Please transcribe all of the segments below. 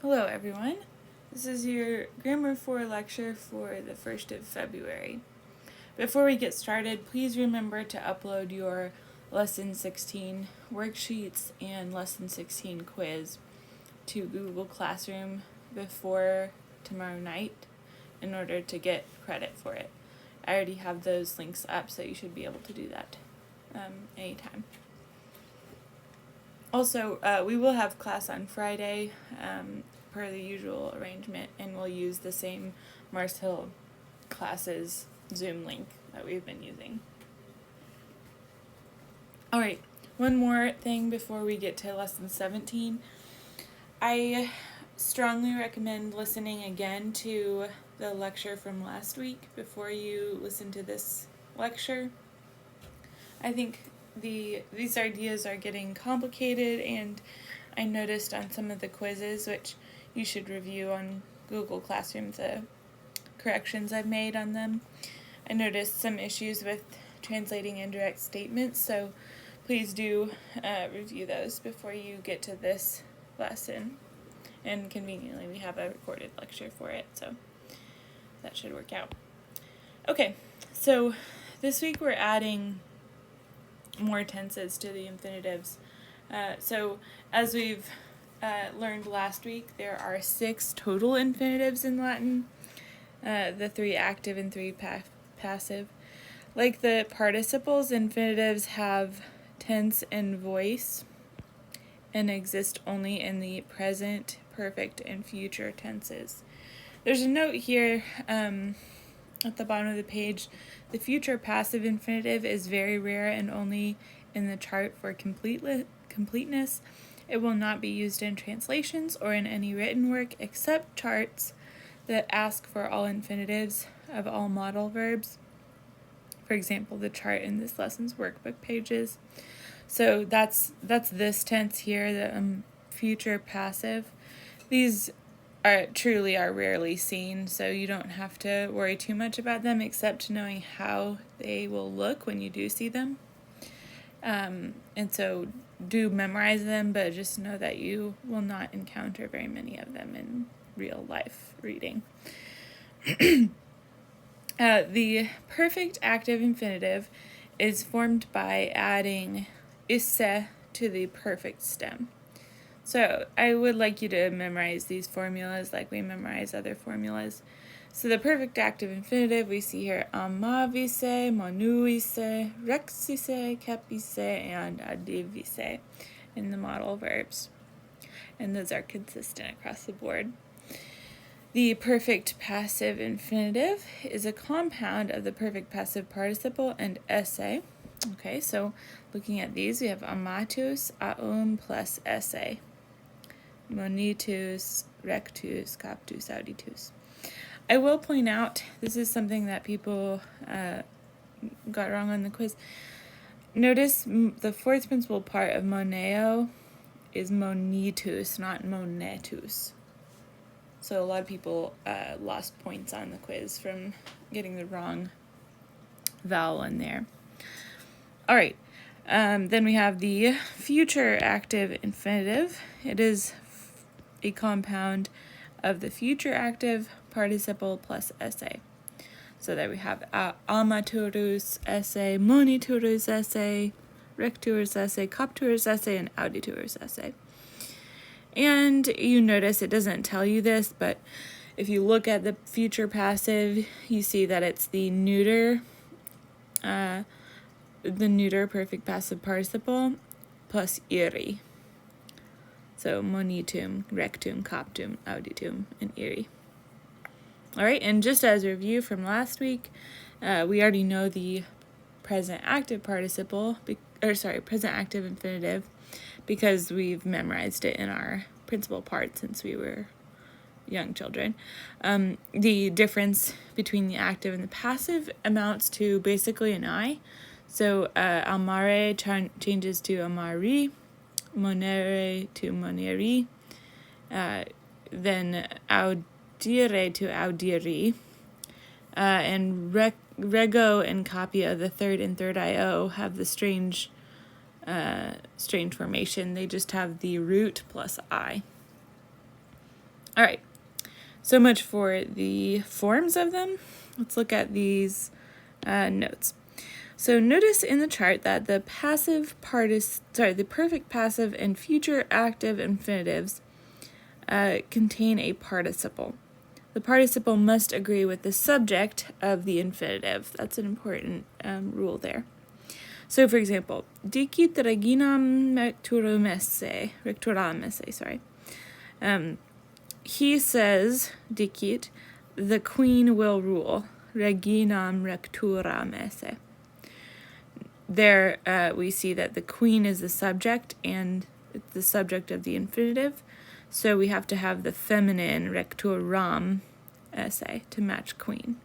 Hello everyone, this is your Grammar 4 lecture for the 1st of February. Before we get started, please remember to upload your Lesson 16 worksheets and Lesson 16 quiz to Google Classroom before tomorrow night in order to get credit for it. I already have those links up, so you should be able to do that anytime. Also, we will have class on Friday per the usual arrangement, and we'll use the same Mars Hill classes Zoom link that we've been using. Alright, one more thing before we get to lesson 17. I strongly recommend listening again to the lecture from last week before you listen to this lecture. I think these ideas are getting complicated, and I noticed on some of the quizzes, which you should review on Google Classroom, the corrections I've made on them. I noticed some issues with translating indirect statements, so please do review those before you get to this lesson. And conveniently, we have a recorded lecture for it, so that should work out. Okay, so this week we're adding more tenses to the infinitives. So as we've learned last week, there are 6 total infinitives in Latin, the 3 active and 3 passive. Like the participles, infinitives have tense and voice and exist only in the present, perfect, and future tenses. There's a note here at the bottom of the page. The future passive infinitive is very rare and only in the chart for completeness. It will not be used in translations or in any written work except charts that ask for all infinitives of all modal verbs. For example, the chart in this lesson's workbook pages. So that's this tense here, the future passive. These are rarely seen, so you don't have to worry too much about them except knowing how they will look when you do see them. And so do memorize them, but just know that you will not encounter very many of them in real life reading. The perfect active infinitive is formed by adding isse to the perfect stem. So I would like you to memorize these formulas like we memorize other formulas. So the perfect active infinitive we see here, amavisse, monuisse, rexisse, capisse, and adivisse in the modal verbs. And those are consistent across the board. The perfect passive infinitive is a compound of the perfect passive participle and esse. Okay, so looking at these, we have amatus, aum plus esse. Monitus, rectus, captus, auditus. I will point out, this is something that people got wrong on the quiz. Notice the fourth principal part of moneo is monitus, not monetus. So a lot of people lost points on the quiz from getting the wrong vowel in there. All right, then we have the future active infinitive. It is a compound of the future active participle plus esse. So there we have amaturus esse, moniturus esse, recturus esse, capturus esse, and auditurus esse. And you notice it doesn't tell you this, but if you look at the future passive, you see that it's the neuter perfect passive participle plus iri. So monitum, rectum, captum, auditum, and iri. All right, and just as a review from last week, we already know the present active participle, present active infinitive, because we've memorized it in our principal part since we were young children. The difference between the active and the passive amounts to basically an I. So amare changes to amari, monere to moneri, then audire to audiri, and rego and capia, the third and third IO, have the strange formation. They just have the root plus I. All right, so much for the forms of them. Let's look at these notes. So notice in the chart that the perfect passive and future active infinitives contain a participle. The participle must agree with the subject of the infinitive. That's an important rule there. So, for example, dicit reginam rectoram esse, he says, dicit, the queen will rule, reginam rectoram esse. There we see that the queen is the subject and the subject of the infinitive, so we have to have the feminine rectoram esse to match queen.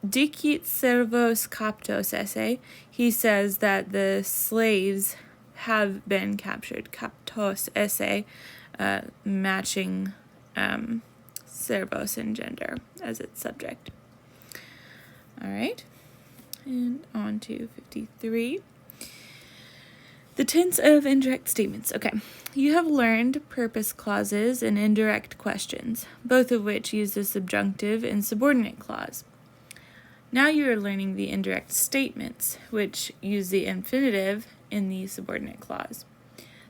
Dicit servos captos esse, he says that the slaves have been captured. Captos esse, matching servos in gender as its subject. All right, and on to 53. The tense of indirect statements. Okay, you have learned purpose clauses and indirect questions, both of which use the subjunctive and subordinate clause. Now you are learning the indirect statements, which use the infinitive in the subordinate clause.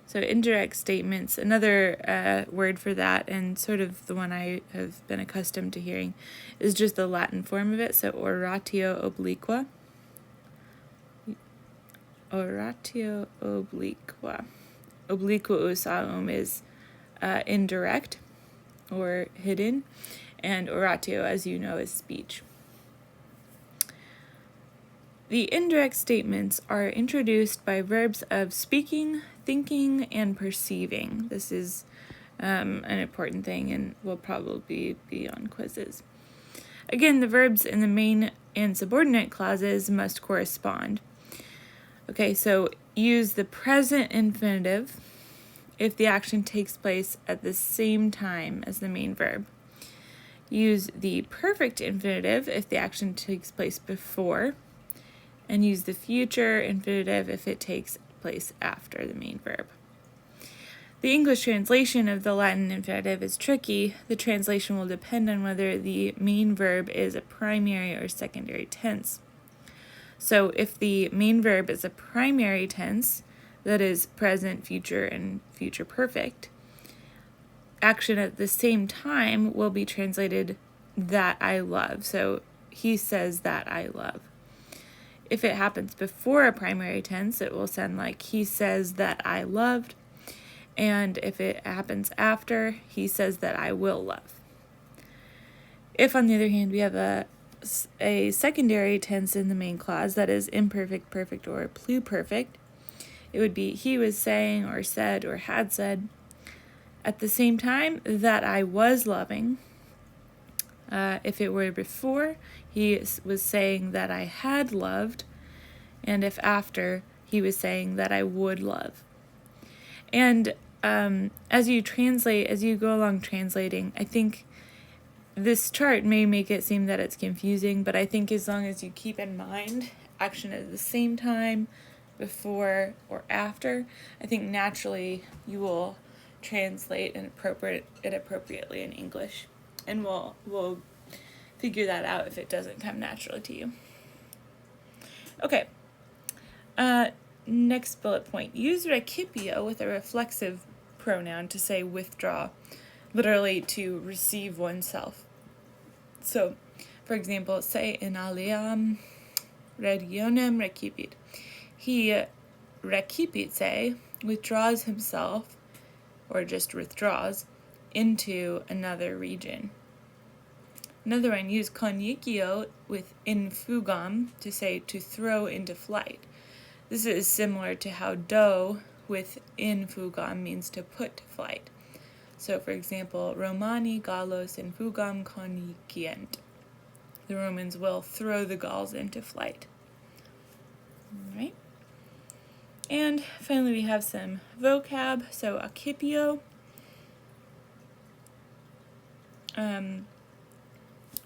So indirect statements, another word for that, and sort of the one I have been accustomed to hearing, is just the Latin form of it, so oratio obliqua. Oratio obliqua. Obliquus aum is indirect or hidden, and oratio, as you know, is speech. The indirect statements are introduced by verbs of speaking, thinking, and perceiving. This is an important thing and will probably be on quizzes. Again, the verbs in the main and subordinate clauses must correspond. Okay, so use the present infinitive if the action takes place at the same time as the main verb. Use the perfect infinitive if the action takes place before, and use the future infinitive if it takes place after the main verb. The English translation of the Latin infinitive is tricky. The translation will depend on whether the main verb is a primary or secondary tense. So if the main verb is a primary tense, that is present, future, and future perfect, action at the same time will be translated that I love. So he says that I love. If it happens before a primary tense, it will sound like he says that I loved. And if it happens after, he says that I will love. If, on the other hand, we have a secondary tense in the main clause, that is imperfect, perfect, or pluperfect, it would be he was saying or said or had said at the same time that I was loving. If it were before, he was saying that I had loved, and if after, he was saying that I would love. And as you go along translating, I think this chart may make it seem that it's confusing, but I think as long as you keep in mind action at the same time, before, or after, I think naturally you will translate it appropriately in English. And we'll figure that out if it doesn't come naturally to you. Okay. Next bullet point. Use recipio with a reflexive pronoun to say withdraw, literally to receive oneself. So, for example, say in aliam regionem recipit. He recipit, say, withdraws himself, or just withdraws, into another region. Another one, use conicio with infugam to say to throw into flight. This is similar to how do with infugam means to put to flight. So, for example, Romani Gallos infugam coniciant. The Romans will throw the Gauls into flight. All right. And finally, we have some vocab. So, accipio.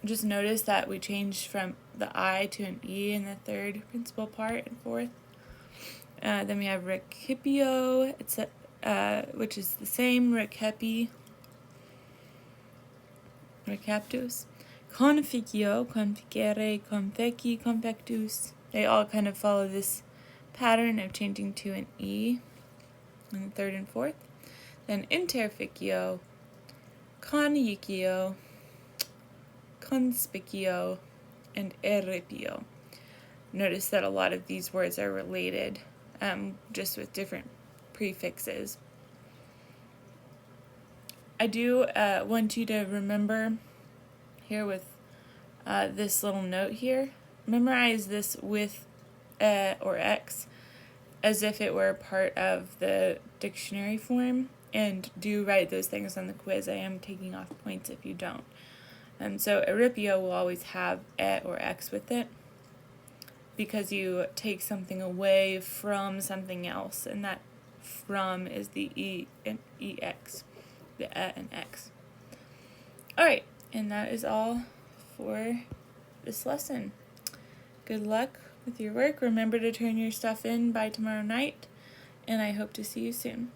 Just notice that we changed from the I to an E in the third principal part and fourth. Then we have recipio. It's which is the same, recepi, recaptus, conficio, conficere, confeci, confectus. They all kind of follow this pattern of changing to an E in the third and fourth. Then interficio, coniucio, conspicio, and eripio. Notice that a lot of these words are related, just with different prefixes. I do want you to remember here with this little note here, memorize this with or X as if it were part of the dictionary form, and do write those things on the quiz. I am taking off points if you don't. So eripio will always have or X with it, because you take something away from something else, and that from is the E and EX, the and X. Alright, and that is all for this lesson. Good luck with your work. Remember to turn your stuff in by tomorrow night, and I hope to see you soon.